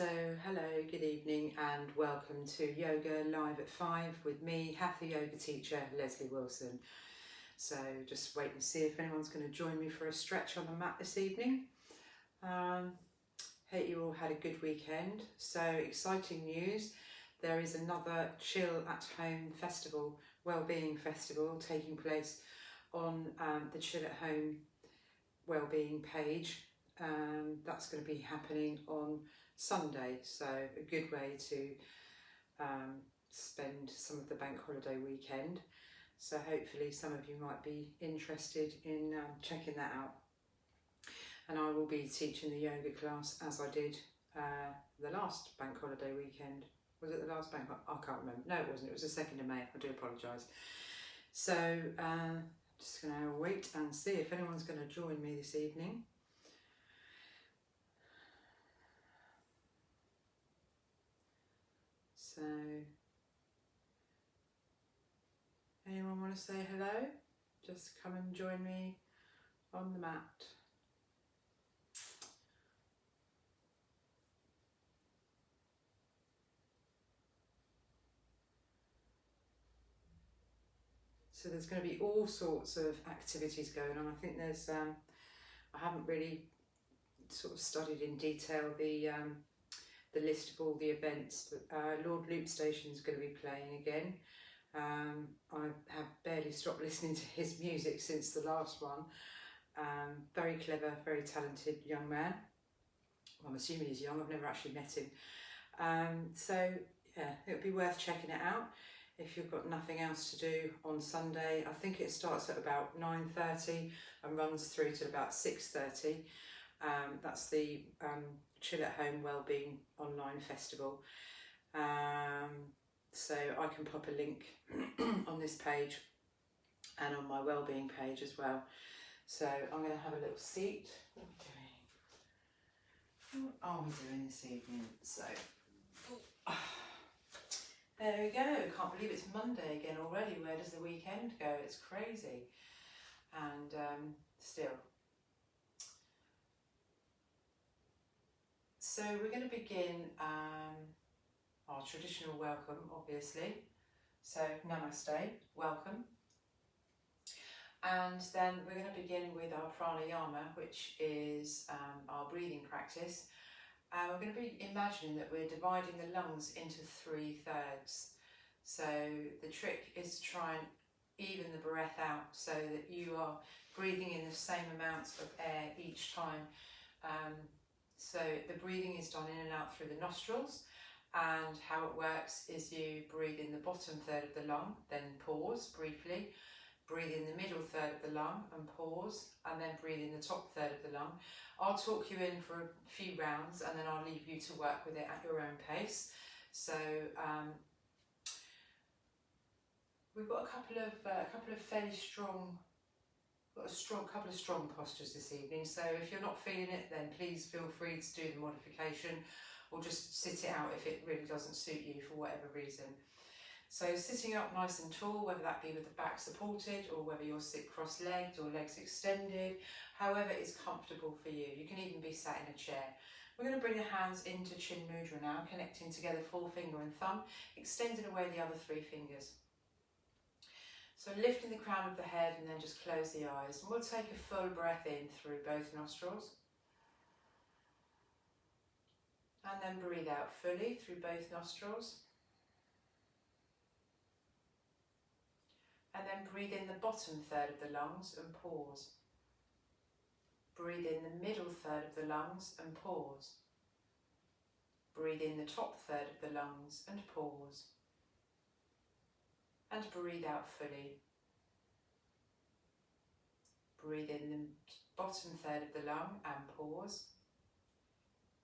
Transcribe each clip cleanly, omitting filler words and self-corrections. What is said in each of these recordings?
So hello, good evening and welcome to Yoga Live at 5 with me, Hatha Yoga teacher Lesley Wilson. So just waiting to see if anyone's going to join me for a stretch on the mat this evening. Hope you all had a good weekend. So exciting news, there is another Chill at Home festival, Wellbeing Festival, taking place on the Chill at Home Wellbeing page. That's going to be happening on Sunday, so a good way to spend some of the bank holiday weekend. So hopefully some of you might be interested in checking that out. And I will be teaching the yoga class as I did the last bank holiday weekend. Was it the last bank? I can't remember. No, it wasn't. It was the 2nd of May. I do apologise. So just going to wait and see if anyone's going to join me this evening. So, anyone want to say hello? Just come and join me on the mat. So there's going to be all sorts of activities going on. I think there's, I haven't really sort of studied in detail the list of all the events, but Lord Loopstation is going to be playing again. I have barely stopped listening to his music since the last one. Very clever, very talented young man. Well, I'm assuming he's young, I've never actually met him. So yeah, it would be worth checking it out if you've got nothing else to do on Sunday. I think it starts at about 9:30 and runs through to about 6:30. That's the Chill at Home Wellbeing Online Festival. So I can pop a link on this page and on my wellbeing page as well. So I'm going to have a little seat. What are we doing this evening? So there we go. Can't believe it's Monday again already. Where does the weekend go? It's crazy. And still. So we're going to begin our traditional welcome, obviously. So namaste, welcome. And then we're going to begin with our pranayama, which is our breathing practice. We're going to be imagining that we're dividing the lungs into 3/3. So the trick is to try and even the breath out so that you are breathing in the same amounts of air each time. So the breathing is done in and out through the nostrils, and how it works is you breathe in the bottom third of the lung, then pause briefly, breathe in the middle third of the lung and pause, and then breathe in the top third of the lung. I'll talk you in for a few rounds and then I'll leave you to work with it at your own pace. So we've got a couple of fairly strong. Got a couple of strong postures this evening, so if you're not feeling it, then please feel free to do the modification or just sit it out if it really doesn't suit you for whatever reason. So sitting up nice and tall, whether that be with the back supported or whether you're sit cross-legged or legs extended, however is comfortable for you. You can even be sat in a chair. We're going to bring the hands into Chin Mudra now, connecting together forefinger and thumb, extending away the other 3 fingers. So lifting the crown of the head and then just close the eyes. And we'll take a full breath in through both nostrils. And then breathe out fully through both nostrils. And then breathe in the bottom third of the lungs and pause. Breathe in the middle third of the lungs and pause. Breathe in the top third of the lungs and pause. And breathe out fully. Breathe in the bottom third of the lung and pause.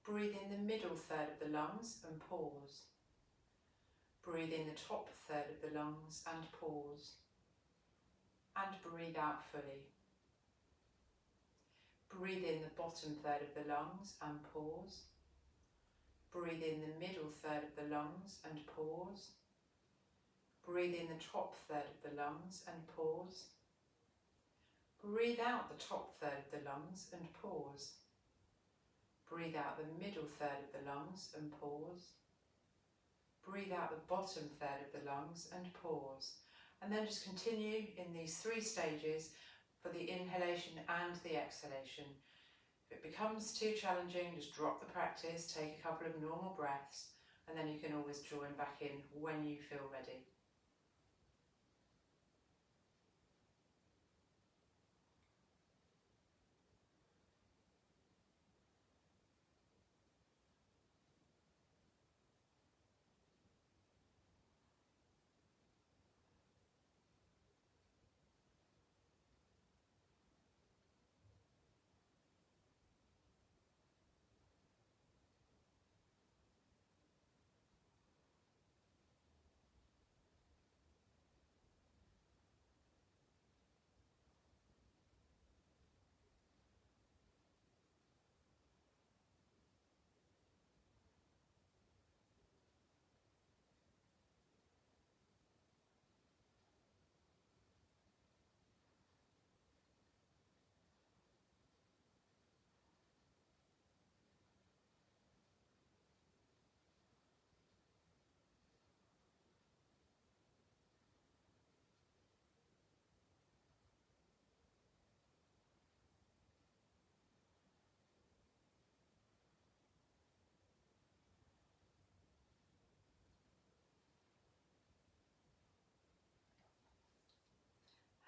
Breathe in the middle third of the lungs and pause. Breathe in the top third of the lungs and pause. And breathe out fully. Breathe in the bottom third of the lungs and pause. Breathe in the middle third of the lungs and pause. Breathe in the top third of the lungs and pause. Breathe out the top third of the lungs and pause. Breathe out the middle third of the lungs and pause. Breathe out the bottom third of the lungs and pause. And then just continue in these 3 stages for the inhalation and the exhalation. If it becomes too challenging, just drop the practice, take a couple of normal breaths, and then you can always join back in when you feel ready.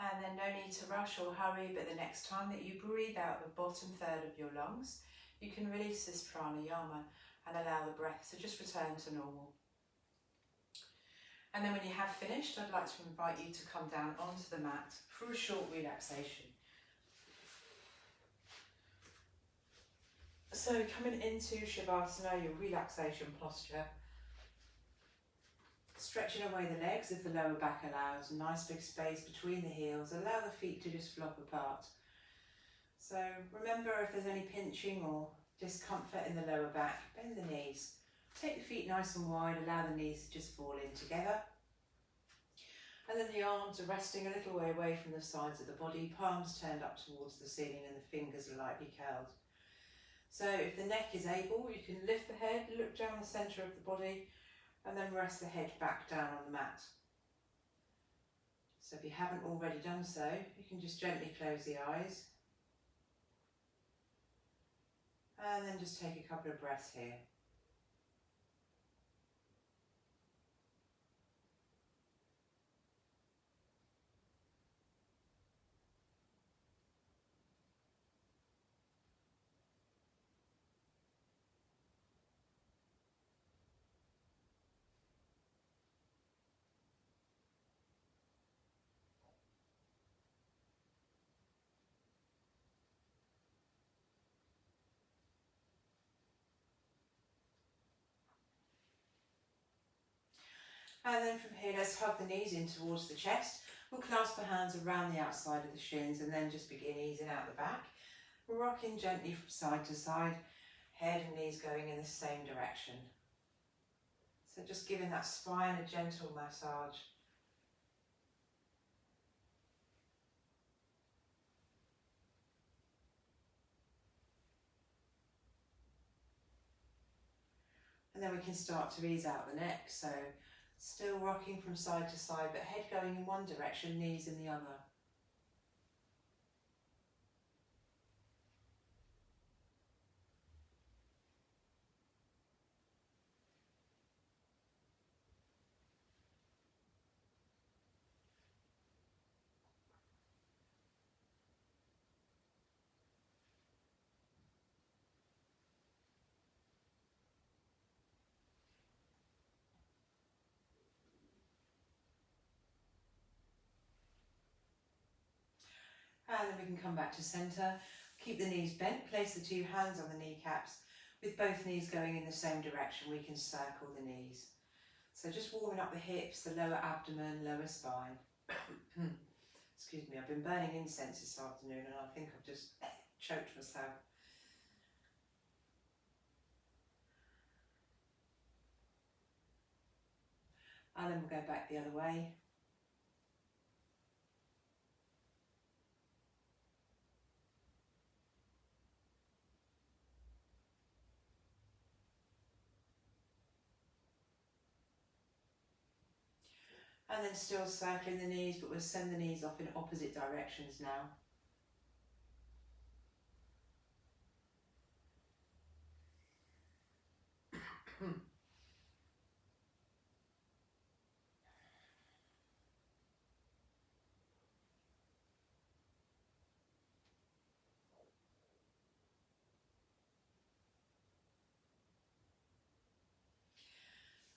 And then no need to rush or hurry, but the next time that you breathe out the bottom third of your lungs, you can release this pranayama and allow the breath to just return to normal. And then when you have finished, I'd like to invite you to come down onto the mat for a short relaxation. So coming into Shavasana, your relaxation posture, stretching away the legs if the lower back allows, a nice big space between the heels, allow the feet to just flop apart. So remember, if there's any pinching or discomfort in the lower back, bend the knees. Take the feet nice and wide, allow the knees to just fall in together. And then the arms are resting a little way away from the sides of the body, palms turned up towards the ceiling and the fingers are lightly curled. So if the neck is able, you can lift the head, look down the centre of the body, and then rest the head back down on the mat. So if you haven't already done so, you can just gently close the eyes. And then just take a couple of breaths here. And then from here, let's hug the knees in towards the chest. We'll clasp the hands around the outside of the shins and then just begin easing out the back. Rocking gently from side to side, head and knees going in the same direction. So just giving that spine a gentle massage. And then we can start to ease out the neck. So still rocking from side to side, but head going in one direction, knees in the other. And then we can come back to centre. Keep the knees bent, place the 2 hands on the kneecaps. With both knees going in the same direction, we can circle the knees. So just warming up the hips, the lower abdomen, lower spine. Excuse me, I've been burning incense this afternoon and I think I've just choked myself. And then we'll go back the other way. And then still circling the knees, but we'll send the knees off in opposite directions now.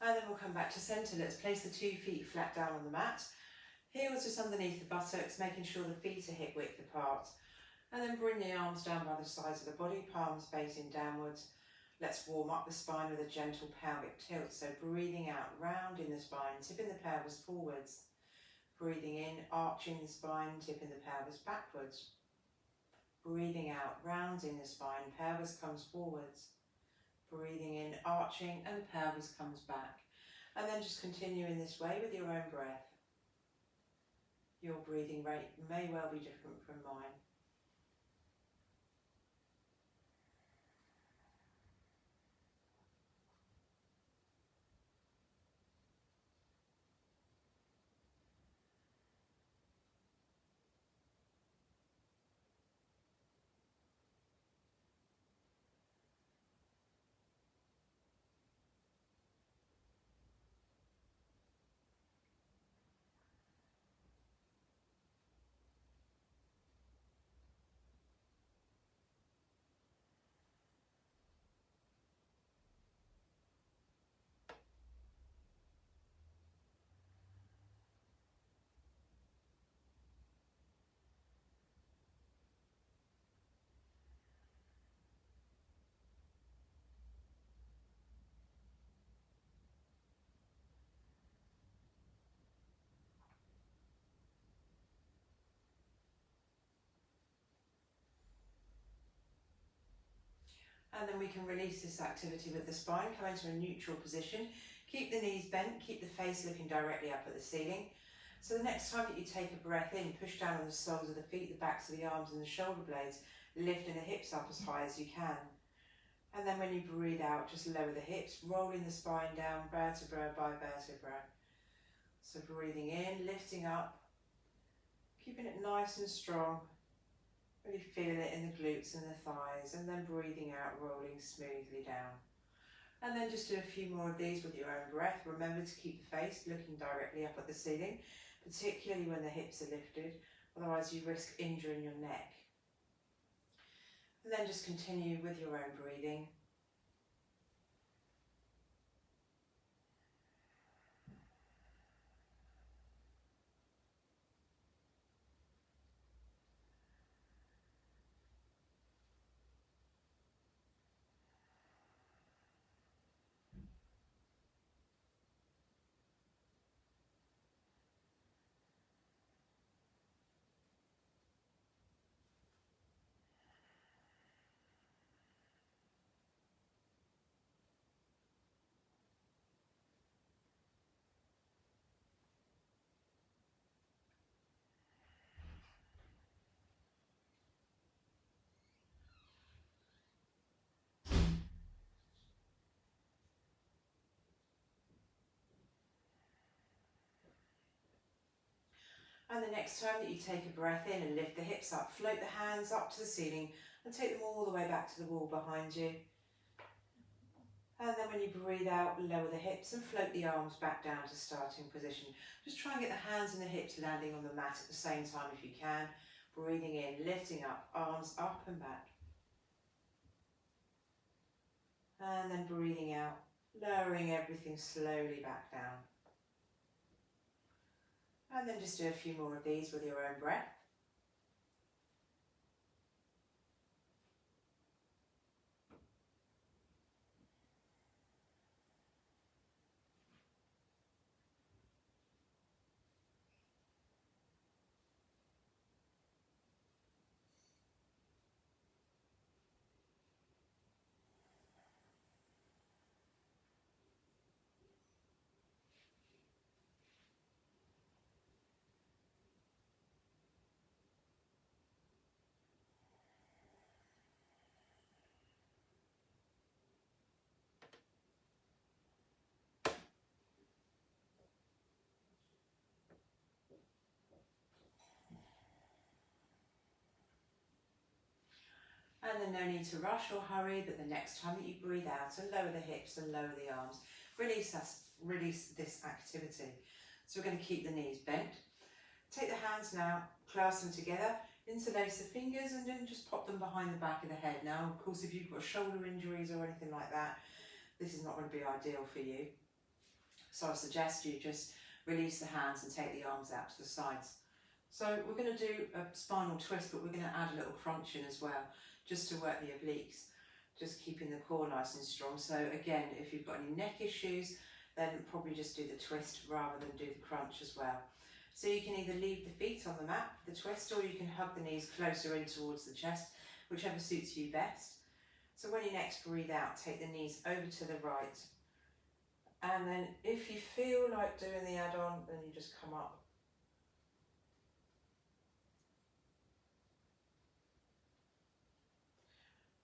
And then we'll come back to centre. Let's place the 2 feet flat down on the mat. Heels just underneath the buttocks, making sure the feet are hip width apart. And then bring the arms down by the sides of the body, palms facing downwards. Let's warm up the spine with a gentle pelvic tilt. So breathing out, rounding the spine, tipping the pelvis forwards. Breathing in, arching the spine, tipping the pelvis backwards. Breathing out, rounding the spine, pelvis comes forwards. Breathing in, arching, and the pelvis comes back. And then just continue in this way with your own breath. Your breathing rate may well be different from mine. And then we can release this activity with the spine, come into a neutral position. Keep the knees bent, keep the face looking directly up at the ceiling. So the next time that you take a breath in, push down on the soles of the feet, the backs of the arms and the shoulder blades, lifting the hips up as high as you can. And then when you breathe out, just lower the hips, rolling the spine down vertebra by vertebra. So breathing in, lifting up, keeping it nice and strong. Really feel it in the glutes and the thighs, and then breathing out, rolling smoothly down. And then just do a few more of these with your own breath. Remember to keep the face looking directly up at the ceiling, particularly when the hips are lifted, otherwise you risk injuring your neck. And then just continue with your own breathing. And the next time that you take a breath in and lift the hips up, float the hands up to the ceiling and take them all the way back to the wall behind you. And then when you breathe out, lower the hips and float the arms back down to starting position. Just try and get the hands and the hips landing on the mat at the same time if you can. Breathing in, lifting up, arms up and back. And then breathing out, lowering everything slowly back down. And then just do a few more of these with your own breath. And then no need to rush or hurry, but the next time that you breathe out, and lower the hips and lower the arms. Release this activity. So we're going to keep the knees bent. Take the hands now, clasp them together, interlace the fingers, and then just pop them behind the back of the head. Now, of course, if you've got shoulder injuries or anything like that, this is not going to be ideal for you. So I suggest you just release the hands and take the arms out to the sides. So we're going to do a spinal twist, but we're going to add a little crunch in as well, just to work the obliques, just keeping the core nice and strong. So again, if you've got any neck issues, then probably just do the twist rather than do the crunch as well. So you can either leave the feet on the mat for the twist, or you can hug the knees closer in towards the chest, whichever suits you best. So when you next breathe out, take the knees over to the right. And then if you feel like doing the add-on, then you just come up.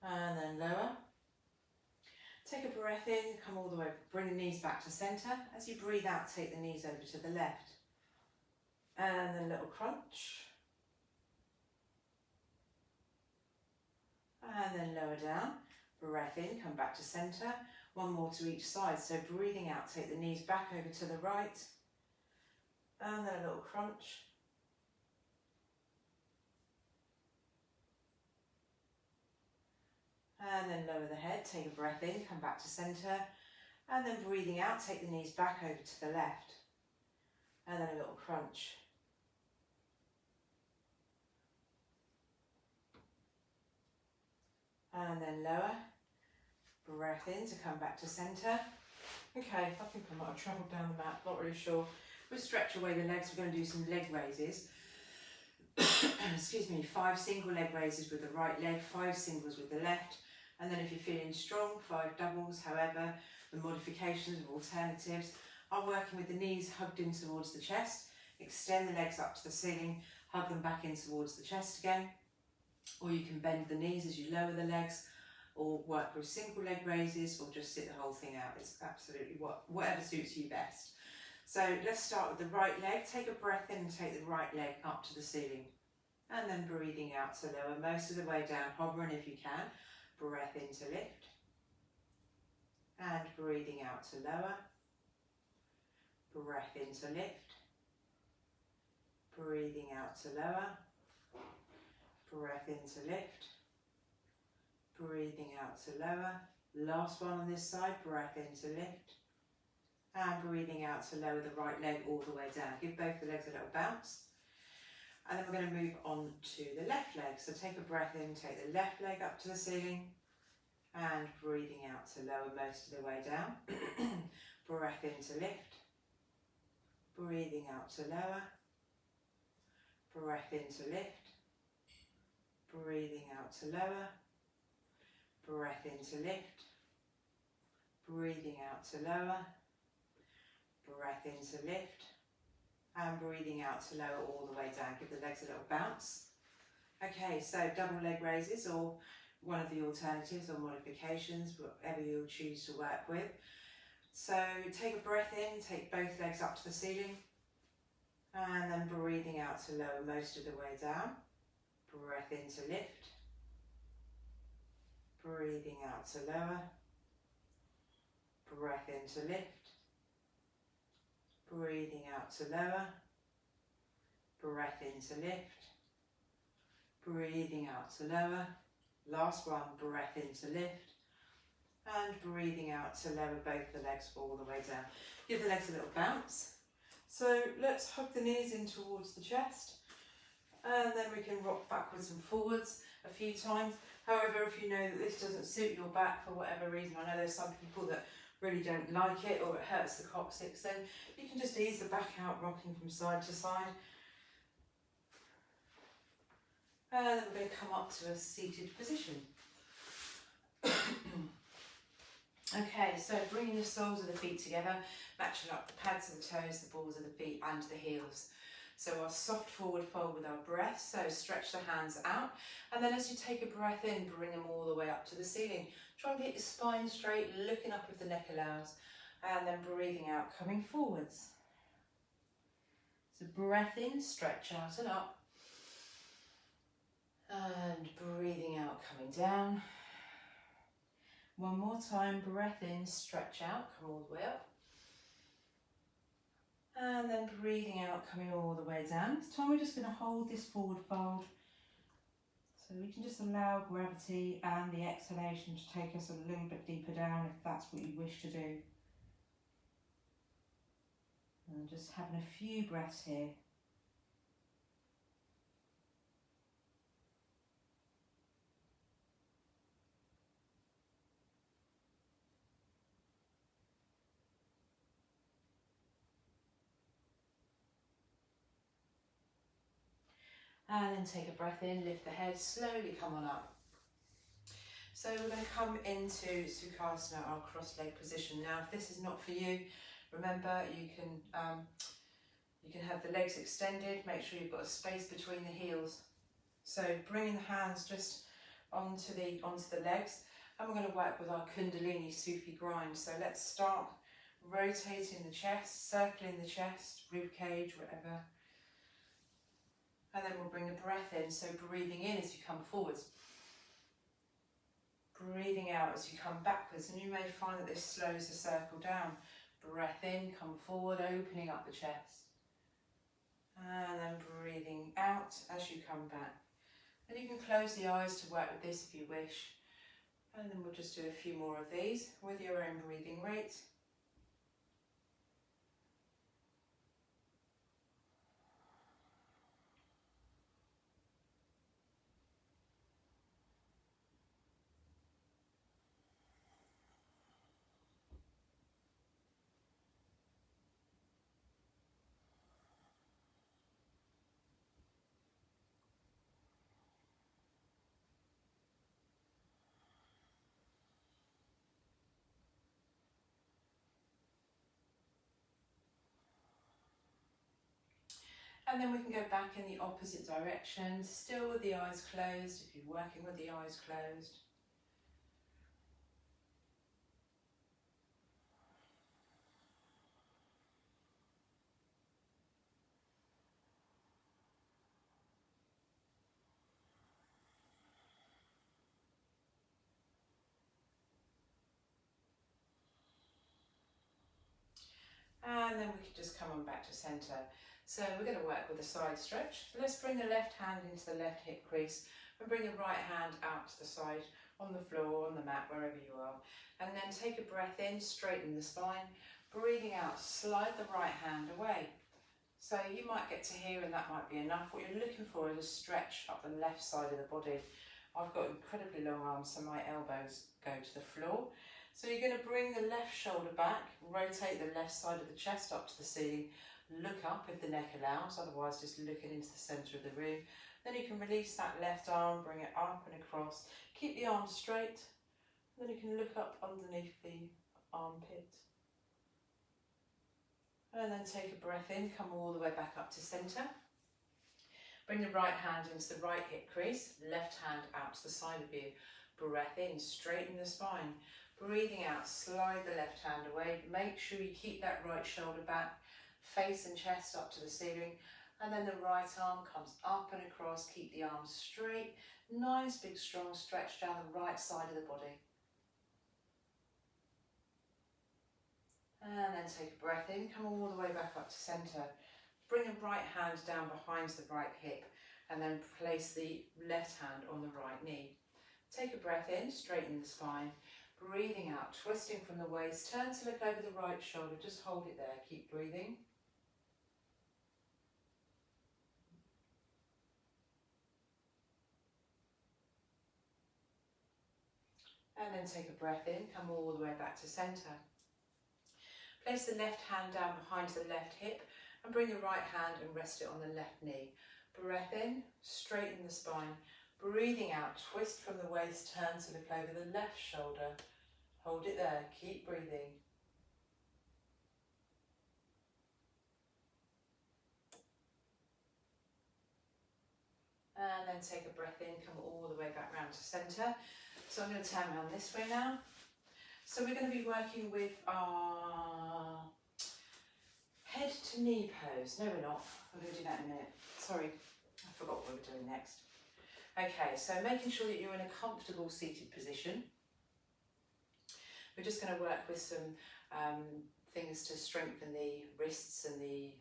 And then lower. Take a breath in, come all the way, bring the knees back to centre. As you breathe out, take the knees over to the left. And then a little crunch. And then lower down. Breath in, come back to centre. One more to each side. So breathing out, take the knees back over to the right. And then a little crunch. And then lower the head, take a breath in, come back to centre. And then breathing out, take the knees back over to the left. And then a little crunch. And then lower. Breath in to come back to centre. Okay, I think I might have travelled down the mat, not really sure. We'll stretch away the legs, we're going to do some leg raises. Excuse me, 5 single leg raises with the right leg, 5 singles with the left. And then if you're feeling strong, 5 doubles. However, the modifications or alternatives are working with the knees hugged in towards the chest. Extend the legs up to the ceiling, hug them back in towards the chest again. Or you can bend the knees as you lower the legs, or work with single leg raises, or just sit the whole thing out. It's absolutely whatever suits you best. So let's start with the right leg. Take a breath in and take the right leg up to the ceiling. And then breathing out to lower most of the way down, hovering if you can. Breath in to lift. And breathing out to lower. Breath in to lift. Breathing out to lower. Breath in to lift. Breathing out to lower. Last one on this side, breath in to lift. And breathing out to lower the right leg all the way down. Give both the legs a little bounce. And then we're going to move on to the left leg. So take a breath in, take the left leg up to the ceiling. And breathing out to lower most of the way down. Breath in to lift. Breathing out to lower. Breath in to lift. Breathing out to lower. Breath in to lift. Breathing out to lower. Breath in to lift. And breathing out to lower all the way down. Give the legs a little bounce. Okay, so double leg raises, or one of the alternatives or modifications, whatever you'll choose to work with. So take a breath in, take both legs up to the ceiling. And then breathing out to lower most of the way down. Breath in to lift. Breathing out to lower. Breath in to lift. Breathing out to lower. Breath in to lift. Breathing out to lower. Last one, breath in to lift. And breathing out to lower both the legs all the way down. Give the legs a little bounce. So let's hug the knees in towards the chest. And then we can rock backwards and forwards a few times. However, if you know that this doesn't suit your back for whatever reason, I know there's some people that really don't like it, or it hurts the coccyx, then you can just ease the back out, rocking from side to side. And then we're going to come up to a seated position. Okay, so bringing the soles of the feet together, matching up the pads of the toes, the balls of the feet and the heels. So our soft forward fold with our breath, so stretch the hands out, and then as you take a breath in, bring them all the way up to the ceiling. Try and get your spine straight, looking up if the neck allows, and then breathing out, coming forwards. So breath in, stretch out and up. And breathing out, coming down. One more time, breath in, stretch out, come all the way up. And then breathing out, coming all the way down. This time we're just going to hold this forward fold. So we can just allow gravity and the exhalation to take us a little bit deeper down if that's what you wish to do. And just having a few breaths here. And then take a breath in, lift the head, slowly come on up. So we're going to come into Sukhasana, our cross-leg position. Now, if this is not for you, remember you can have the legs extended, make sure you've got a space between the heels. So bringing the hands just onto the legs, and we're going to work with our Kundalini Sufi grind. So let's start rotating the chest, circling the chest, rib cage, whatever. And then we'll bring a breath in, so breathing in as you come forwards. Breathing out as you come backwards, and you may find that this slows the circle down. Breath in, come forward, opening up the chest. And then breathing out as you come back. And you can close the eyes to work with this if you wish. And then we'll just do a few more of these with your own breathing rate. And then we can go back in the opposite direction, still with the eyes closed, if you're working with the eyes closed. And then we can just come on back to centre. So we're going to work with a side stretch. Let's bring the left hand into the left hip crease and bring the right hand out to the side on the floor, on the mat, wherever you are. And then take a breath in, straighten the spine. Breathing out, slide the right hand away. So you might get to here and that might be enough. What you're looking for is a stretch up the left side of the body. I've got incredibly long arms, so my elbows go to the floor. So you're going to bring the left shoulder back, rotate the left side of the chest up to the ceiling, look up if the neck allows, otherwise just looking into the centre of the room. Then you can release that left arm, bring it up and across, keep the arm straight, then you can look up underneath the armpit. And then take a breath in, come all the way back up to centre. Bring the right hand into the right hip crease, left hand out to the side of you. Breath in, straighten the spine. Breathing out, slide the left hand away. Make sure you keep that right shoulder back, face and chest up to the ceiling. And then the right arm comes up and across, keep the arms straight. Nice big strong stretch down the right side of the body. And then take a breath in, come all the way back up to centre. Bring the right hand down behind the right hip and then place the left hand on the right knee. Take a breath in, straighten the spine. Breathing out, twisting from the waist, turn to look over the right shoulder, just hold it there, keep breathing. And then take a breath in, come all the way back to centre. Place the left hand down behind the left hip and bring the right hand and rest it on the left knee. Breath in, straighten the spine. Breathing out, twist from the waist, turn to look over the left shoulder. Hold it there, keep breathing. And then take a breath in, come all the way back round to centre. So I'm going to turn around this way now. So we're going to be working with our head to knee pose. No, we're not. We're going to do that in a minute. Sorry, I forgot what we were doing next. Okay, so making sure that you're in a comfortable seated position. We're just going to work with some things to strengthen the wrists and the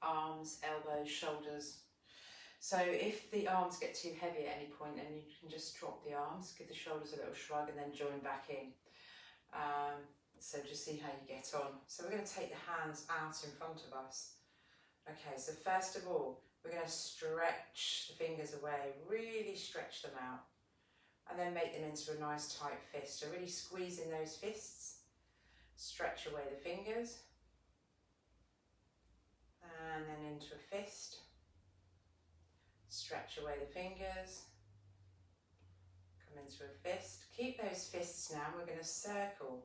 arms, elbows, shoulders. So if the arms get too heavy at any point, then you can just drop the arms, give the shoulders a little shrug and then join back in. So just see how you get on. So we're going to take the hands out in front of us. Okay, so first of all, we're going to stretch the fingers away, really stretch them out. And then make them into a nice tight fist. So really squeeze in those fists. Stretch away the fingers. And then into a fist. Stretch away the fingers. Come into a fist. Keep those fists now. We're going to circle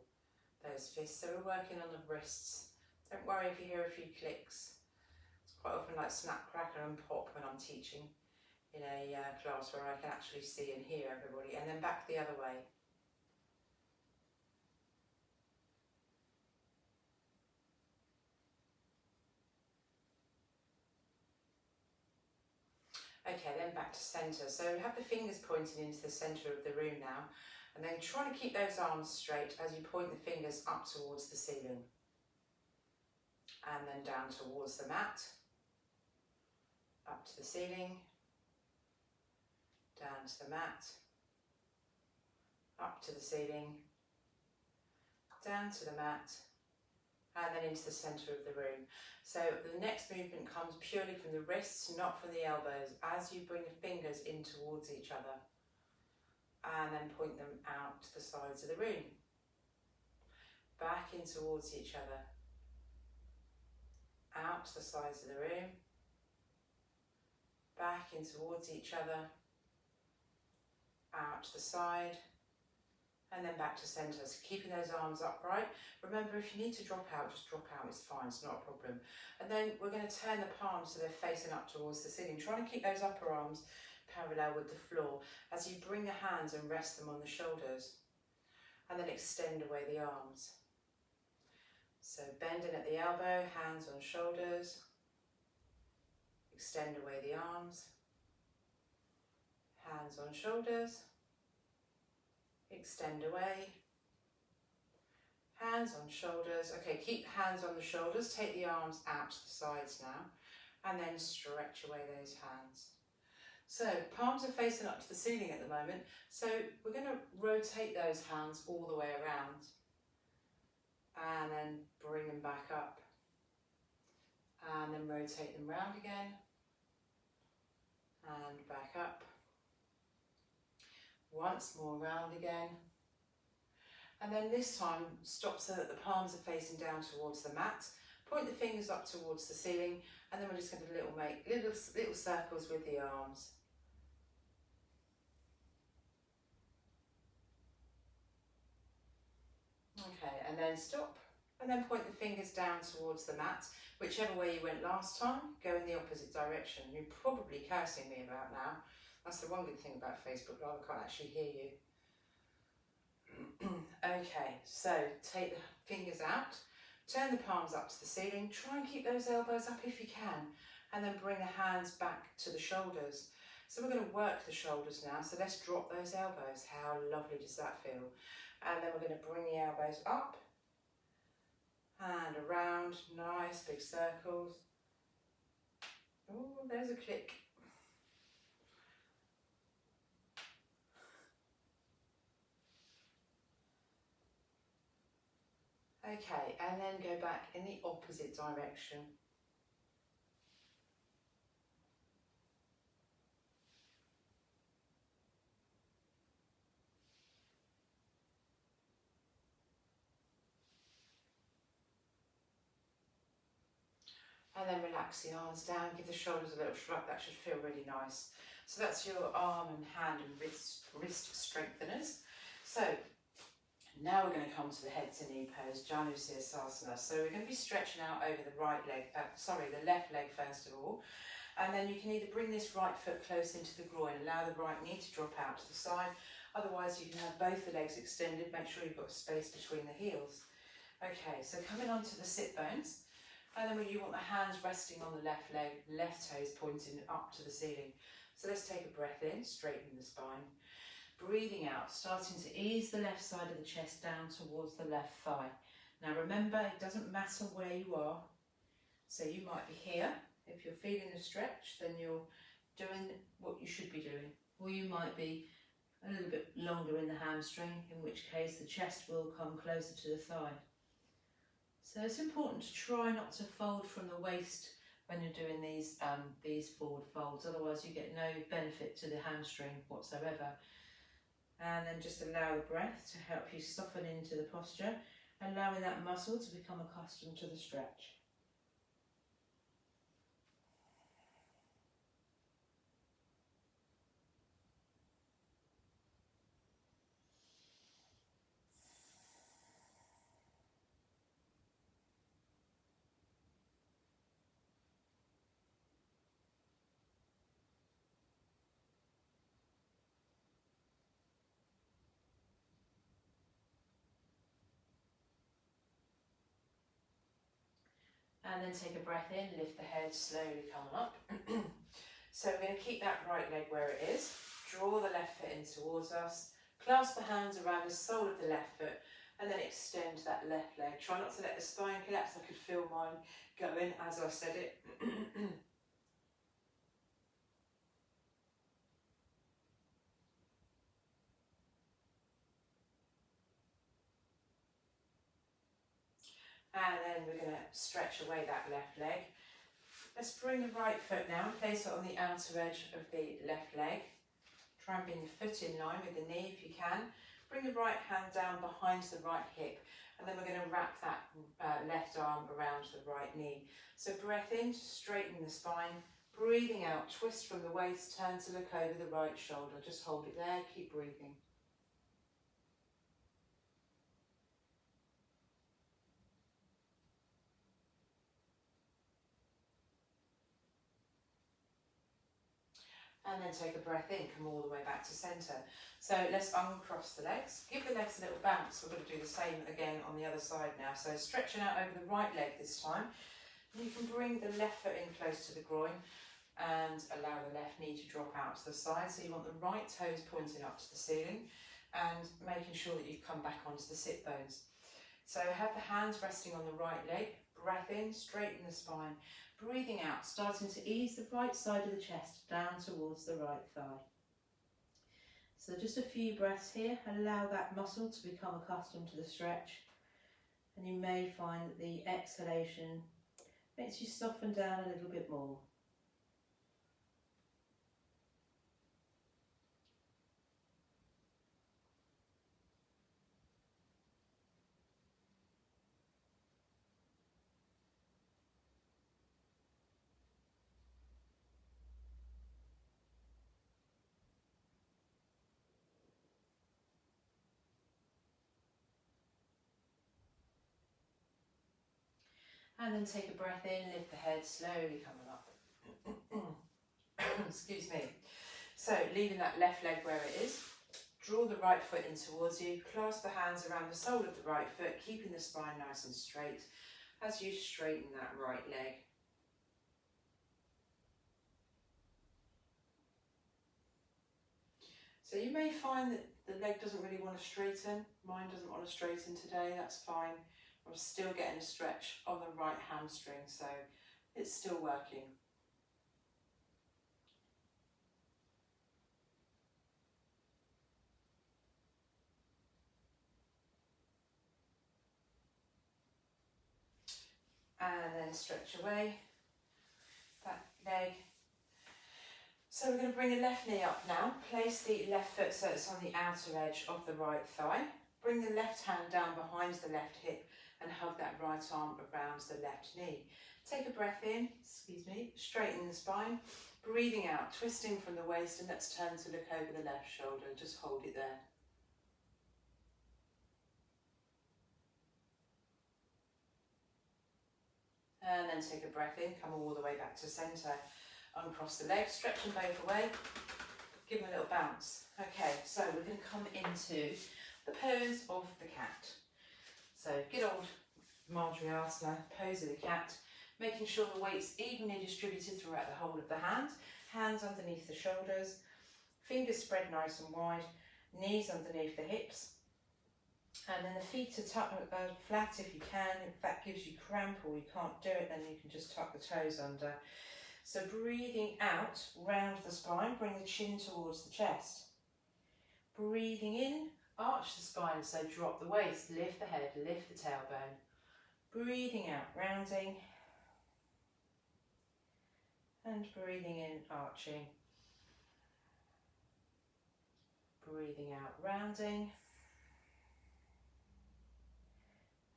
those fists. So we're working on the wrists. Don't worry if you hear a few clicks. It's quite often like snap, crackle and pop when I'm teaching in a class where I can actually see and hear everybody. And then back the other way. Okay, then back to centre. So have the fingers pointing into the centre of the room now. And then try to keep those arms straight as you point the fingers up towards the ceiling. And then down towards the mat. Up to the ceiling. Down to the mat. Up to the ceiling. Down to the mat. And then into the centre of the room. So the next movement comes purely from the wrists, not from the elbows, as you bring the fingers in towards each other. And then point them out to the sides of the room. Back in towards each other. Out to the sides of the room. Back in towards each other. Out to the side. And then back to centre. So keeping those arms upright. Remember, if you need to drop out, just drop out, it's fine, it's not a problem. And then we're going to turn the palms so they're facing up towards the ceiling. Trying to keep those upper arms parallel with the floor as you bring the hands and rest them on the shoulders. And then extend away the arms. So bending at the elbow, hands on shoulders. Extend away the arms. Hands on shoulders. Extend away. Hands on shoulders. Okay, keep hands on the shoulders. Take the arms out to the sides now. And then stretch away those hands. So palms are facing up to the ceiling at the moment. So we're going to rotate those hands all the way around. And then bring them back up. And then rotate them round again. And back up. Once more round again. And then this time stop so that the palms are facing down towards the mat. Point the fingers up towards the ceiling. And then we're just going to make little circles with the arms. Okay, and then stop. And then point the fingers down towards the mat. Whichever way you went last time, go in the opposite direction. You're probably cursing me about now. That's the one good thing about Facebook, I can't actually hear you. Okay, so take the fingers out, turn the palms up to the ceiling, try and keep those elbows up if you can, and then bring the hands back to the shoulders. So we're going to work the shoulders now, so let's drop those elbows. How lovely does that feel? And then we're going to bring the elbows up and around, nice big circles. Oh, there's a click. Okay, and then go back in the opposite direction. And then relax the arms down, give the shoulders a little shrug, that should feel really nice. So that's your arm and hand and wrist strengtheners. So now we're going to come to the head to knee pose, Janu Sirsasana. So we're going to be stretching out over the the left leg first of all. And then you can either bring this right foot close into the groin, allow the right knee to drop out to the side. Otherwise you can have both the legs extended, make sure you've got space between the heels. Okay, so coming onto the sit bones. And then when you want the hands resting on the left leg, left toes pointing up to the ceiling. So let's take a breath in, straighten the spine. Breathing out, starting to ease the left side of the chest down towards the left thigh. Now remember, it doesn't matter where you are. So you might be here. If you're feeling a stretch, then you're doing what you should be doing. Or you might be a little bit longer in the hamstring, in which case the chest will come closer to the thigh. So it's important to try not to fold from the waist when you're doing these forward folds, otherwise you get no benefit to the hamstring whatsoever. And then just allow the breath to help you soften into the posture, allowing that muscle to become accustomed to the stretch. And then take a breath in, lift the head, slowly come up. So we're going to keep that right leg where it is. Draw the left foot in towards us. Clasp the hands around the sole of the left foot and then extend that left leg. Try not to let the spine collapse. I could feel mine going as I said it. And then we're going to stretch away that left leg. Let's bring the right foot now, place it on the outer edge of the left leg. Try and bring the foot in line with the knee if you can. Bring the right hand down behind the right hip, and then we're going to wrap that left arm around the right knee. So breath in, straighten the spine. Breathing out, twist from the waist, turn to look over the right shoulder. Just hold it there, keep breathing. And then take a breath in, come all the way back to centre. So let's uncross the legs. Give the legs a little bounce. We're going to do the same again on the other side now. So stretching out over the right leg this time. You can bring the left foot in close to the groin and allow the left knee to drop out to the side. So you want the right toes pointing up to the ceiling and making sure that you come back onto the sit bones. So have the hands resting on the right leg. Breath in, straighten the spine. Breathing out, starting to ease the right side of the chest down towards the right thigh. So just a few breaths here. Allow that muscle to become accustomed to the stretch. And you may find that the exhalation makes you soften down a little bit more. And then take a breath in, lift the head, slowly coming up. Excuse me. So leaving that left leg where it is, draw the right foot in towards you, clasp the hands around the sole of the right foot, keeping the spine nice and straight as you straighten that right leg. So you may find that the leg doesn't really want to straighten. Mine doesn't want to straighten today, that's fine. I'm still getting a stretch on the right hamstring, so it's still working. And then stretch away that leg. So we're going to bring the left knee up now. Place the left foot so it's on the outer edge of the right thigh. Bring the left hand down behind the left hip and hug that right arm around the left knee. Take a breath in, straighten the spine. Breathing out, twisting from the waist, and let's turn to look over the left shoulder. Just hold it there. And then take a breath in, come all the way back to centre. Uncross the legs, stretch them both away. Give them a little bounce. Okay, so we're going to come into the pose of the cat. So good old Marjariasana, pose of the cat, making sure the weight's evenly distributed throughout the whole of the hand. hands underneath the shoulders, fingers spread nice and wide, knees underneath the hips, and then the feet are flat if you can. If that gives you cramp or you can't do it, then you can just tuck the toes under. So breathing out, round the spine, bring the chin towards the chest. Breathing in, arch the spine, so drop the waist, lift the head, lift the tailbone. Breathing out, rounding. And breathing in, arching. Breathing out, rounding.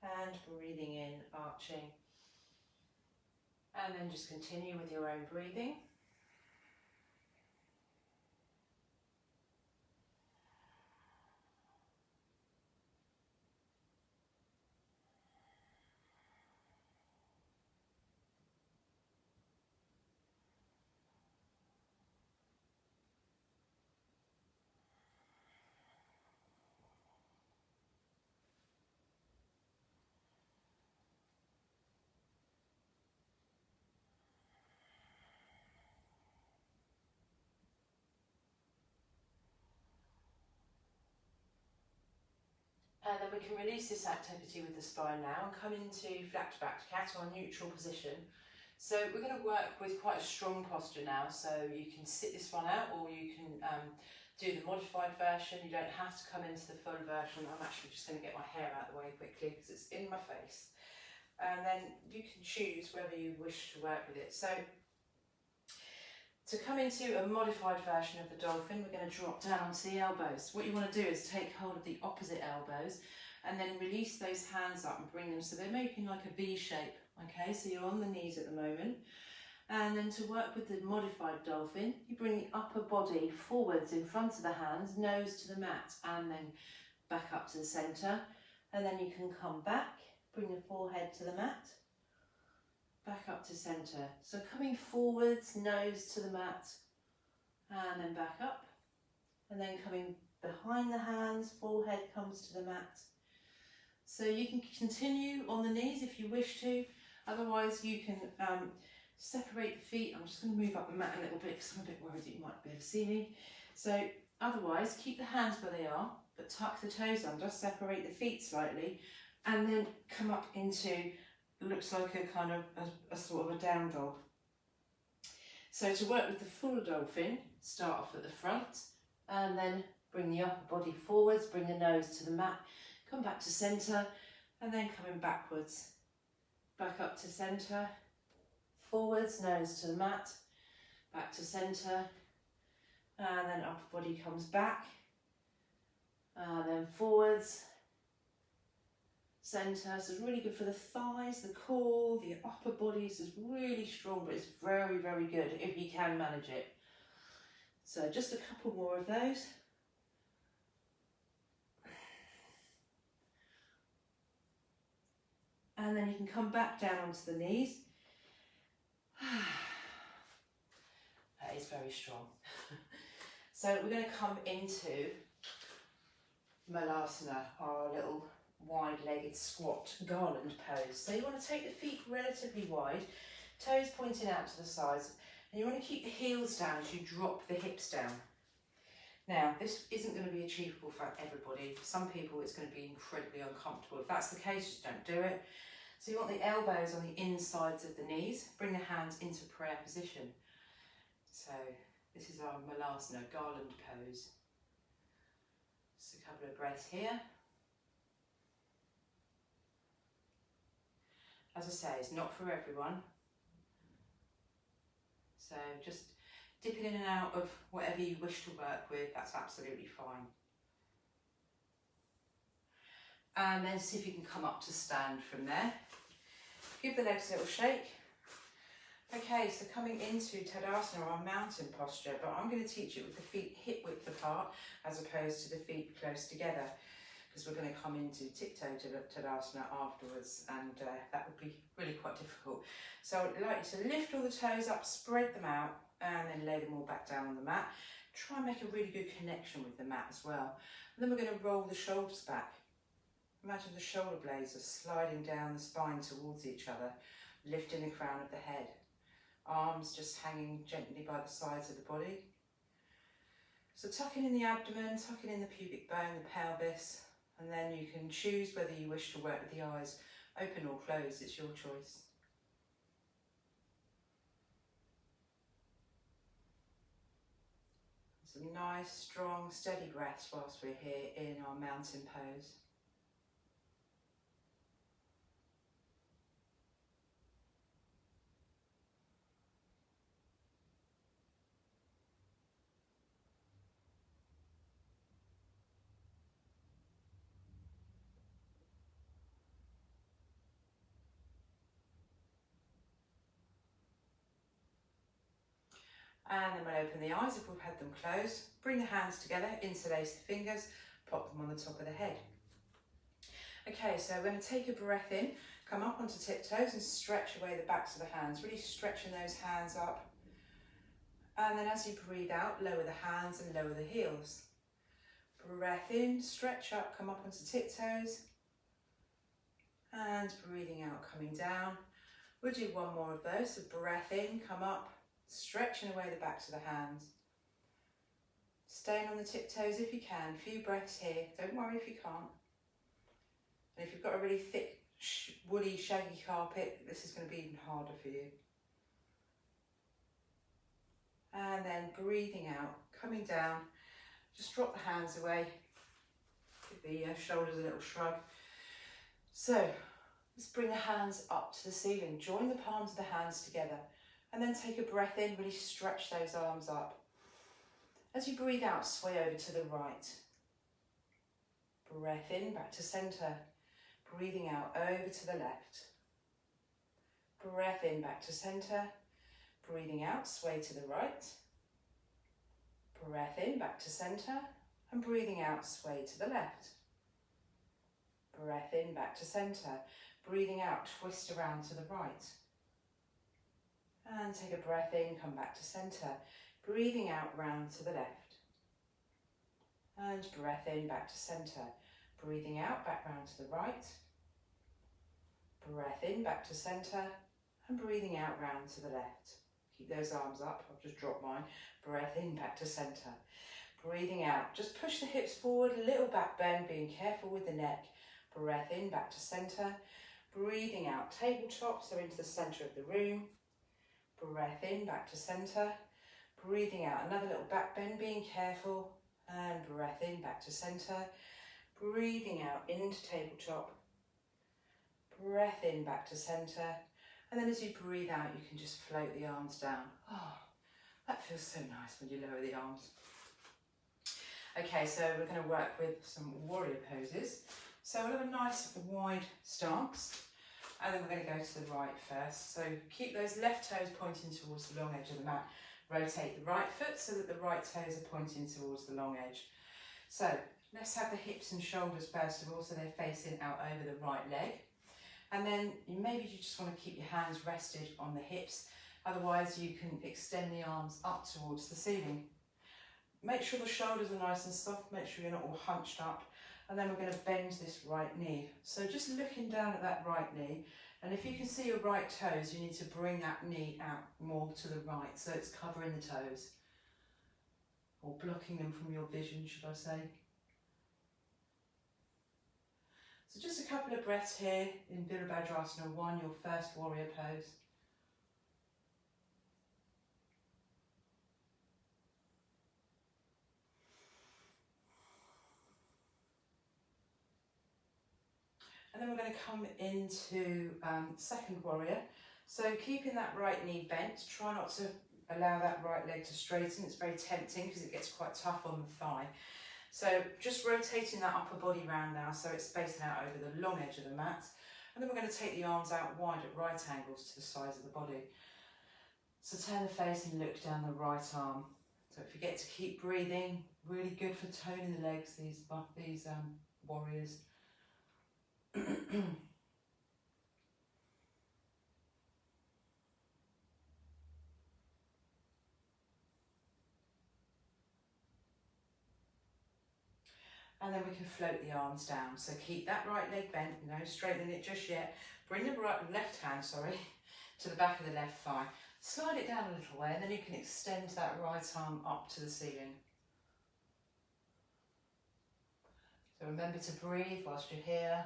And breathing in, arching. And then just continue with your own breathing. And then we can release this activity with the spine now and come into flat back cat or neutral position. So we're going to work with quite a strong posture now, so you can sit this one out or you can do the modified version. You don't have to come into the full version. I'm actually just going to get my hair out of the way quickly because it's in my face. And then you can choose whether you wish to work with it. So to come into a modified version of the dolphin, we're going to drop down onto the elbows. What you want to do is take hold of the opposite elbows and then release those hands up and bring them so they're making like a V shape. Okay, so you're on the knees at the moment. And then to work with the modified dolphin, you bring the upper body forwards in front of the hands, nose to the mat, and then back up to the centre. And then you can come back, bring the forehead to the mat, back up to centre. So coming forwards, nose to the mat, and then back up. And then coming behind the hands, forehead comes to the mat. So you can continue on the knees if you wish to. Otherwise you can separate the feet. I'm just going to move up the mat a little bit because I'm a bit worried that you might be able to see me. So otherwise keep the hands where they are, but tuck the toes under, separate the feet slightly, and then come up into, looks like a kind of a sort of a down dog. So to work with the full dolphin, start off at the front and then bring the upper body forwards, bring the nose to the mat, come back to centre and then coming backwards, back up to centre, forwards, nose to the mat, back to centre, and then upper body comes back, and then forwards, centre. So it's really good for the thighs, the core, the upper bodies is really strong, but it's very, very good if you can manage it. So just a couple more of those. And then you can come back down onto the knees. That is very strong. So we're going to come into Malasana, our little wide-legged squat garland pose. So you want to take the feet relatively wide, toes pointing out to the sides, and you want to keep the heels down as you drop the hips down. Now, this isn't going to be achievable for everybody. For some people, it's going to be incredibly uncomfortable. If that's the case, just don't do it. So you want the elbows on the insides of the knees. Bring the hands into prayer position. So this is our Malasana garland pose. Just a couple of breaths here. As I say, it's not for everyone. So just dipping in and out of whatever you wish to work with, that's absolutely fine. And then see if you can come up to stand from there. Give the legs a little shake. Okay, so coming into Tadasana, our mountain posture, but I'm going to teach it with the feet hip width apart as opposed to the feet close together, because we're going to come into tiptoe to Tadasana afterwards, and that would be really quite difficult. So I'd like you to lift all the toes up, spread them out, and then lay them all back down on the mat. Try and make a really good connection with the mat as well. And then we're going to roll the shoulders back. Imagine the shoulder blades are sliding down the spine towards each other, lifting the crown of the head. arms just hanging gently by the sides of the body. So tucking in the abdomen, tucking in the pubic bone, the pelvis, and then you can choose whether you wish to work with the eyes open or closed, it's your choice. Some nice, strong, steady breaths whilst we're here in our mountain pose. And then we'll open the eyes if we've had them closed. Bring the hands together, interlace the fingers, pop them on the top of the head. Okay, so we're going to take a breath in, come up onto tiptoes and stretch away the backs of the hands, really stretching those hands up. And then as you breathe out, lower the hands and lower the heels. Breath in, stretch up, come up onto tiptoes. And breathing out, coming down. We'll do one more of those, so breath in, come up, stretching away the backs of the hands. Staying on the tiptoes if you can, a few breaths here, don't worry if you can't. And if you've got a really thick, woolly, shaggy carpet, this is going to be even harder for you. And then breathing out, coming down, just drop the hands away, give the shoulders a little shrug. So, let's bring the hands up to the ceiling, join the palms of the hands together, and then take a breath in, really stretch those arms up. As you breathe out, sway over to the right. Breath in, back to centre. Breathing out, over to the left. Breath in, back to centre. Breathing out, sway to the right. Breath in, back to centre. And breathing out, sway to the left. Breath in, back to centre. Breathing out, twist around to the right. And take a breath in, come back to centre. Breathing out, round to the left. And breath in, back to centre. Breathing out, back round to the right. Breath in, back to centre. And breathing out, round to the left. Keep those arms up, I've just dropped mine. Breath in, back to centre. Breathing out, just push the hips forward, a little back bend, being careful with the neck. Breath in, back to centre. Breathing out, tabletop, so into the centre of the room. Breath in, back to centre. Breathing out, another little back bend, being careful. And breath in, back to centre. Breathing out into tabletop. Breath in, back to centre. And then as you breathe out, you can just float the arms down. Oh, that feels so nice when you lower the arms. Okay, so we're going to work with some warrior poses. So we'll have a nice wide stance. And then we're going to go to the right first. So keep those left toes pointing towards the long edge of the mat. Rotate the right foot so that the right toes are pointing towards the long edge. So let's have the hips and shoulders first of all, so they're facing out over the right leg. And then maybe you just want to keep your hands rested on the hips. Otherwise you can extend the arms up towards the ceiling. Make sure the shoulders are nice and soft. Make sure you're not all hunched up. And then we're going to bend this right knee. So just looking down at that right knee, and if you can see your right toes, you need to bring that knee out more to the right, so it's covering the toes, or blocking them from your vision, should I say. So just a couple of breaths here in Virabhadrasana 1, your first warrior pose. And then we're going to come into second warrior. So keeping that right knee bent, try not to allow that right leg to straighten. It's very tempting because it gets quite tough on the thigh. So just rotating that upper body round now so it's spacing out over the long edge of the mat. And then we're going to take the arms out wide at right angles to the sides of the body. So turn the face and look down the right arm. Don't forget to keep breathing. Really good for toning the legs, these warriors. And then we can float the arms down. So keep that right leg bent, no straightening it just yet. Bring the left hand, to the back of the left thigh. Slide it down a little way and then you can extend that right arm up to the ceiling. So remember to breathe whilst you're here.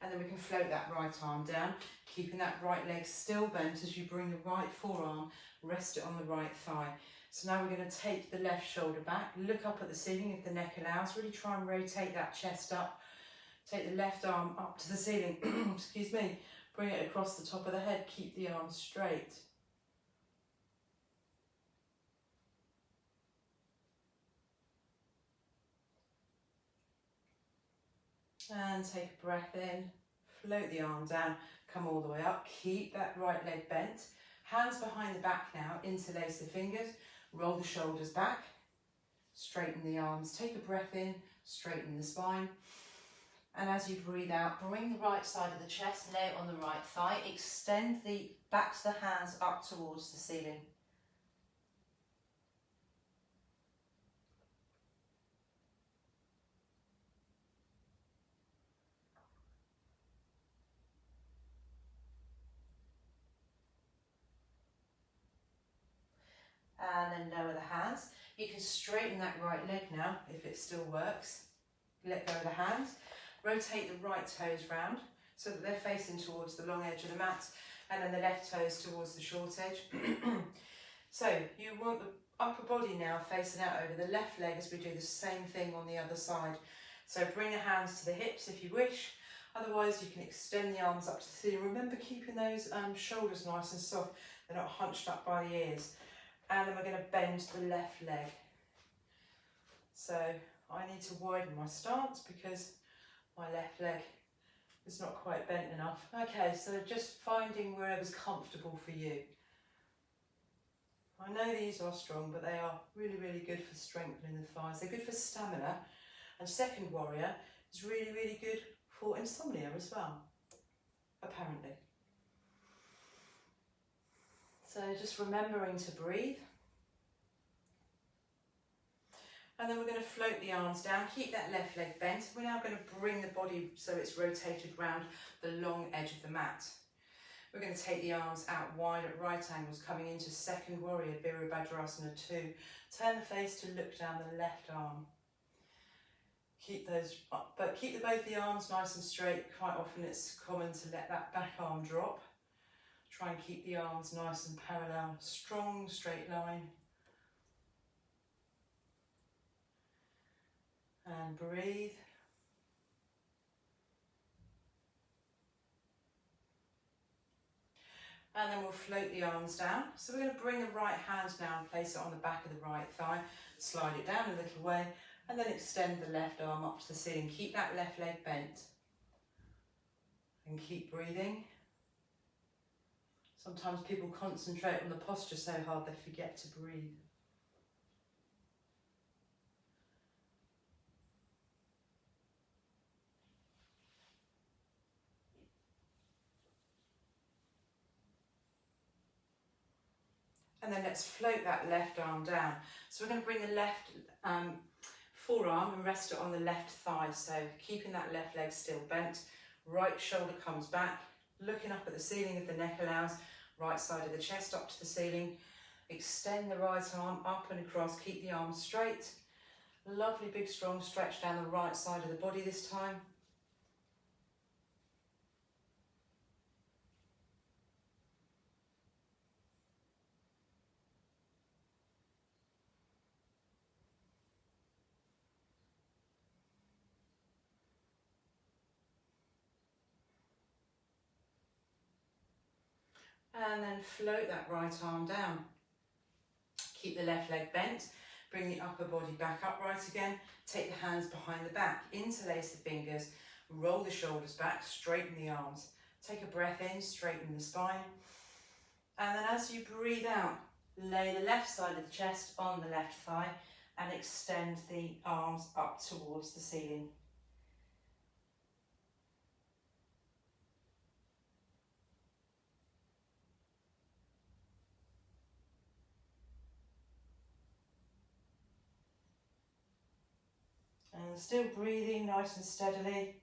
And then we can float that right arm down, keeping that right leg still bent as you bring the right forearm, rest it on the right thigh. So now we're going to take the left shoulder back, look up at the ceiling if the neck allows, really try and rotate that chest up. Take the left arm up to the ceiling, excuse me, bring it across the top of the head, keep the arm straight. And take a breath in, float the arm down, come all the way up, keep that right leg bent, hands behind the back now, interlace the fingers, roll the shoulders back, straighten the arms, take a breath in, straighten the spine, and as you breathe out, bring the right side of the chest, lay it on the right thigh, extend the back to the hands up towards the ceiling. And then lower the hands. You can straighten that right leg now if it still works. Let go of the hands. Rotate the right toes round so that they're facing towards the long edge of the mat, and then the left toes towards the short edge. So you want the upper body now facing out over the left leg as we do the same thing on the other side. So bring the hands to the hips if you wish. Otherwise you can extend the arms up to the ceiling. Remember keeping those shoulders nice and soft. They're not hunched up by the ears. And then we're going to bend the left leg. So I need to widen my stance because my left leg is not quite bent enough. Okay, so just finding wherever's comfortable for you. I know these are strong, but they are really, really good for strengthening the thighs. They're good for stamina. And second warrior is really, really good for insomnia as well, apparently. So just remembering to breathe. And then we're going to float the arms down, keep that left leg bent. We're now going to bring the body so it's rotated round the long edge of the mat. We're going to take the arms out wide at right angles, coming into second warrior, Virabhadrasana 2. Turn the face to look down the left arm. Keep those up, but keep both the arms nice and straight. Quite often it's common to let that back arm drop. Try and keep the arms nice and parallel, strong straight line. And breathe. And then we'll float the arms down. So we're going to bring the right hand down, place it on the back of the right thigh, slide it down a little way, and then extend the left arm up to the ceiling. Keep that left leg bent. And keep breathing. Sometimes people concentrate on the posture so hard they forget to breathe. And then let's float that left arm down. So we're going to bring the left forearm and rest it on the left thigh. So keeping that left leg still bent. Right shoulder comes back. Looking up at the ceiling if the neck allows. Right side of the chest up to the ceiling. Extend the right arm up and across. Keep the arm straight. Lovely big strong stretch down the right side of the body this time. And then float that right arm down. Keep the left leg bent. Bring the upper body back upright again. Take the hands behind the back. Interlace the fingers. Roll the shoulders back. Straighten the arms. Take a breath in. Straighten the spine. And then as you breathe out, lay the left side of the chest on the left thigh and extend the arms up towards the ceiling. And still breathing nice and steadily,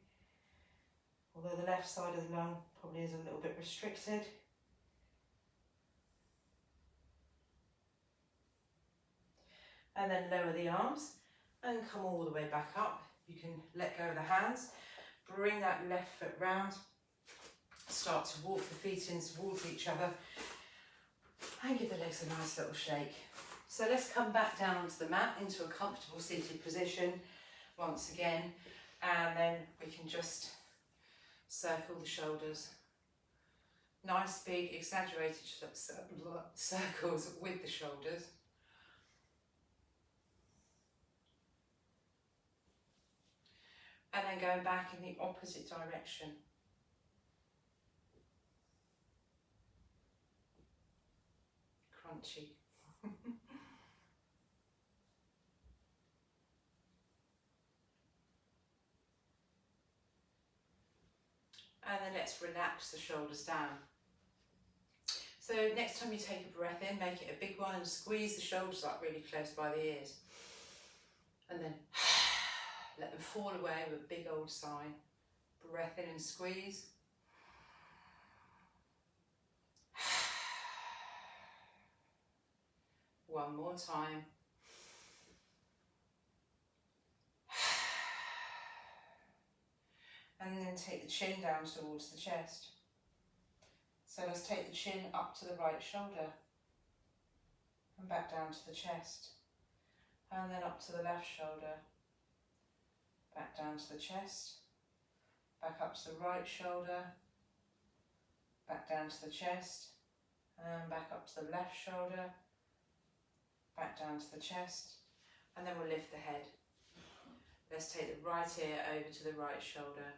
although the left side of the lung probably is a little bit restricted. And then lower the arms and come all the way back up. You can let go of the hands, bring that left foot round, start to walk the feet in towards each other and give the legs a nice little shake. So let's come back down onto the mat into a comfortable seated position once again, and then we can just circle the shoulders. Nice big exaggerated circles with the shoulders. And then going back in the opposite direction. Crunchy. And then let's relax the shoulders down. So next time you take a breath in, make it a big one and squeeze the shoulders up really close by the ears. And then let them fall away with a big old sigh. Breath in and squeeze. One more time. And then take the chin down towards the chest. So let's take the chin up to the right shoulder and back down to the chest. And then up to the left shoulder, back down to the chest, back up to the right shoulder, back down to the chest, and back up to the left shoulder, back down to the chest, and then we'll lift the head. Let's take the right ear over to the right shoulder.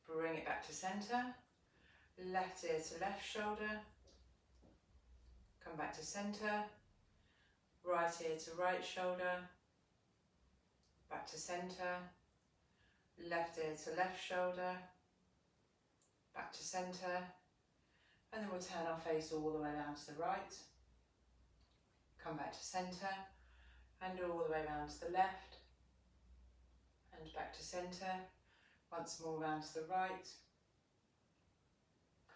Bring it back to centre, left ear to left shoulder, come back to centre, right ear to right shoulder, back to centre, left ear to left shoulder, back to centre, and then we'll turn our face all the way around to the right, come back to centre, and all the way around to the left, and back to centre. Once more round to the right,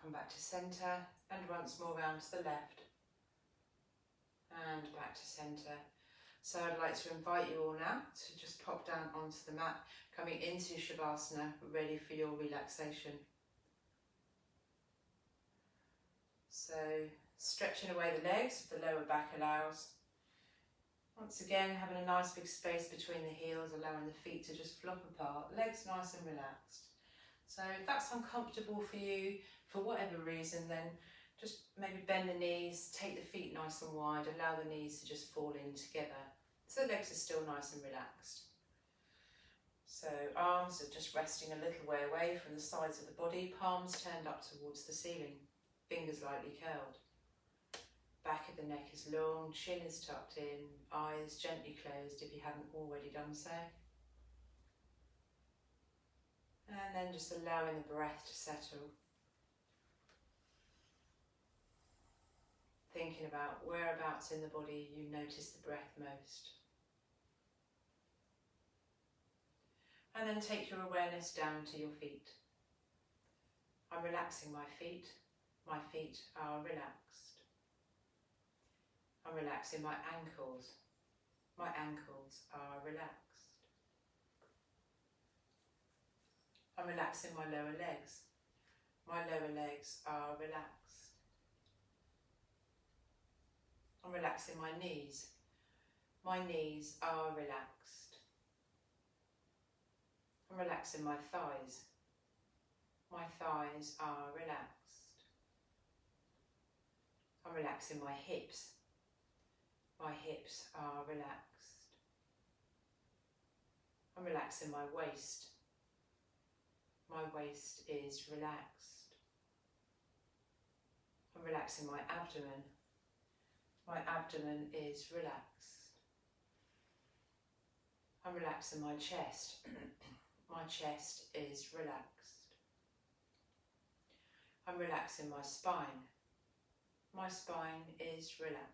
come back to centre, and once more round to the left, and back to centre. So I'd like to invite you all now to just pop down onto the mat, coming into Shavasana, ready for your relaxation. So stretching away the legs if the lower back allows. Once again, having a nice big space between the heels, allowing the feet to just flop apart, legs nice and relaxed. So if that's uncomfortable for you, for whatever reason, then just maybe bend the knees, take the feet nice and wide, allow the knees to just fall in together, so the legs are still nice and relaxed. So arms are just resting a little way away from the sides of the body, palms turned up towards the ceiling, fingers lightly curled. Back of the neck is long, chin is tucked in, eyes gently closed if you haven't already done so. And then just allowing the breath to settle. Thinking about whereabouts in the body you notice the breath most. And then take your awareness down to your feet. I'm relaxing my feet. My feet are relaxed. I'm relaxing my ankles. My ankles are relaxed. I'm relaxing my lower legs. My lower legs are relaxed. I'm relaxing my knees. My knees are relaxed. I'm relaxing my thighs. My thighs are relaxed. I'm relaxing my hips. My hips are relaxed. I'm relaxing my waist. My waist is relaxed. I'm relaxing my abdomen. My abdomen is relaxed. I'm relaxing my chest. My chest is relaxed. I'm relaxing my spine. My spine is relaxed.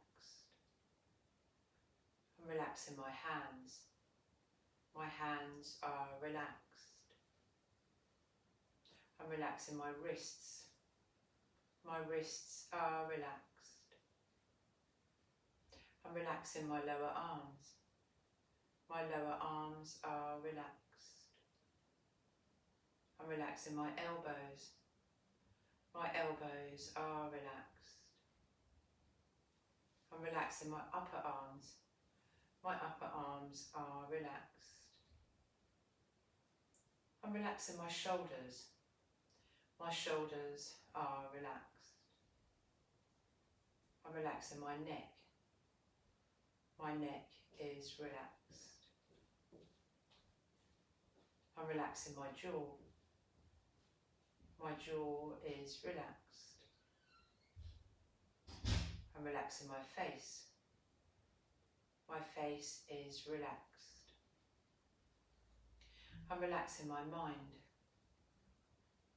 I'm relaxing my hands. My hands are relaxed. I'm relaxing my wrists. My wrists are relaxed. I'm relaxing my lower arms. My lower arms are relaxed. I'm relaxing my elbows. My elbows are relaxed. I'm relaxing my upper arms. My upper arms are relaxed. I'm relaxing my shoulders. My shoulders are relaxed. I'm relaxing my neck. My neck is relaxed. I'm relaxing my jaw. My jaw is relaxed. I'm relaxing my face. My face is relaxed. I'm relaxing my mind.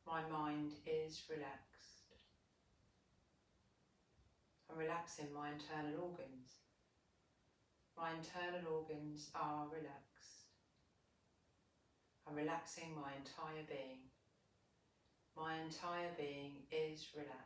My mind is relaxed. I'm relaxing my internal organs. My internal organs are relaxed. I'm relaxing my entire being. My entire being is relaxed.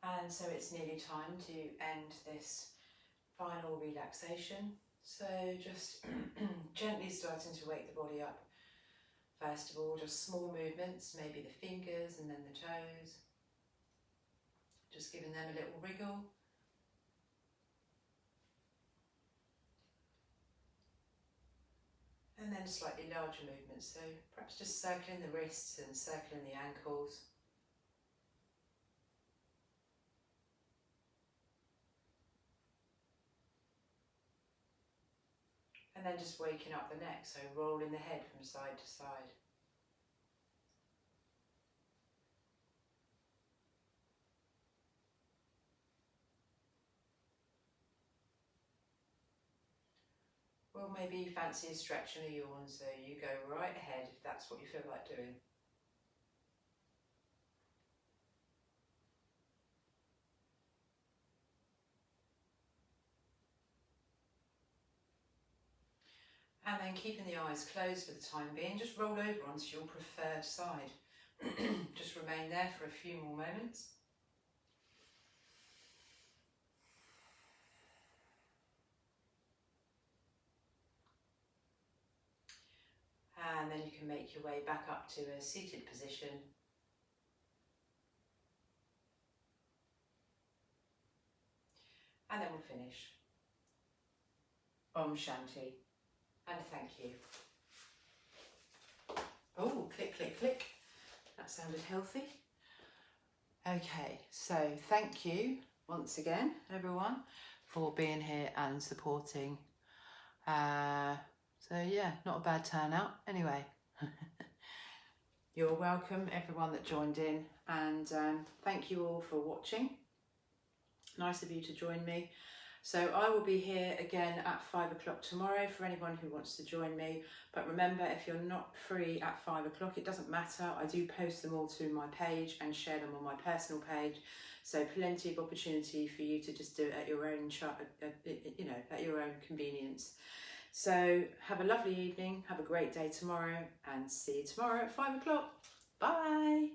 And so it's nearly time to end this final relaxation. So just gently starting to wake the body up. First of all, just small movements, maybe the fingers and then the toes. Just giving them a little wriggle. And then slightly larger movements, so perhaps just circling the wrists and circling the ankles. And then just waking up the neck, so rolling the head from side to side. Or maybe you fancy a stretch and a yawn, so you go right ahead if that's what you feel like doing. And then keeping the eyes closed for the time being, just roll over onto your preferred side. Just remain there for a few more moments. And then you can make your way back up to a seated position. And then we'll finish. Om Shanti. and thank you. Oh, click, click, click. That sounded healthy. Okay, so thank you once again, everyone, for being here and supporting. So yeah, not a bad turnout. Anyway, you're welcome, everyone that joined in, and thank you all for watching. Nice of you to join me. So I will be here again at 5 o'clock tomorrow for anyone who wants to join me. But remember, if you're not free at 5 o'clock, it doesn't matter. I do post them all to my page and share them on my personal page. So plenty of opportunity for you to just do it at your own, at your own convenience. So have a lovely evening, have a great day tomorrow, and see you tomorrow at 5 o'clock. Bye.